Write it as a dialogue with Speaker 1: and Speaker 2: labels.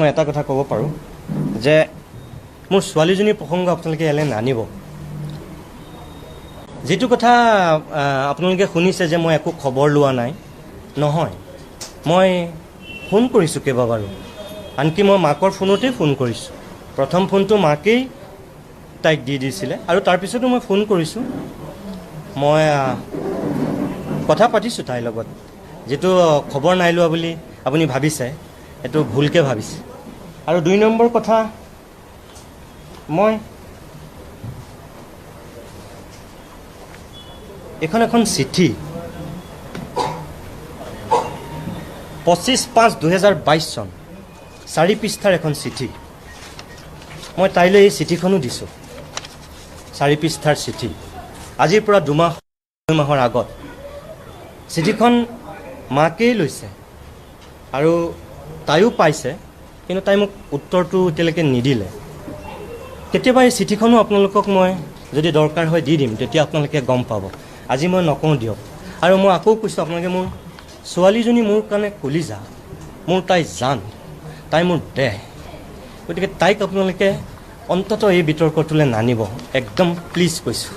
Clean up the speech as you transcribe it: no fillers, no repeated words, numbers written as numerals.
Speaker 1: মই এটা কথা ক'ব পাৰোঁ যে মোৰ ছোৱালীজনীৰ প্ৰসংগ আপোনালোকে ইয়ালৈ নানিব। যিটো কথা আপোনালোকে শুনিছে যে মই একো খবৰ লোৱা নাই, নহয়। মই ফোন কৰিছোঁ কেইবাবাৰো, আনকি মই মাকৰ ফোনতেই ফোন কৰিছোঁ। প্ৰথম ফোনটো মাকেই তাইক দি দিছিলে আৰু তাৰপিছতো মই ফোন কৰিছোঁ। মই কথা পাতিছোঁ তাইৰ লগত। যিটো খবৰ নাই লোৱা বুলি আপুনি ভাবিছে, এইটো ভুলকৈ ভাবিছে। আৰু ২ নম্বৰ কথা, মই এখন চিঠি 25/৫/২০২২ চন ৪ পৃষ্ঠাৰ এখন চিঠি, মই তাইলৈ এই চিঠিখনো দিছোঁ। ৪ পৃষ্ঠাৰ চিঠি, আজিৰ পৰা ২ মাহৰ আগত চিঠিখন মাকেই লৈছে আৰু তাইও পাইছে, কিন্তু তাই মোক উত্তৰটো এতিয়ালৈকে নিদিলে। কেতিয়াবা এই চিঠিখনো আপোনালোকক মই যদি দৰকাৰ হয় দি দিম, তেতিয়া আপোনালোকে গম পাব। আজি মই নকওঁ দিয়ক। আৰু মই আকৌ কৈছোঁ, আপোনালোকে মোৰ ছোৱালীজনী মোৰ কাৰণে কলিজা, মোৰ তাই জান, তাই মোৰ দেহ। গতিকে তাইক আপোনালোকে অন্ততঃ এই বিতৰ্কটোলৈ নানিব, একদম প্লিজ কৈছোঁ।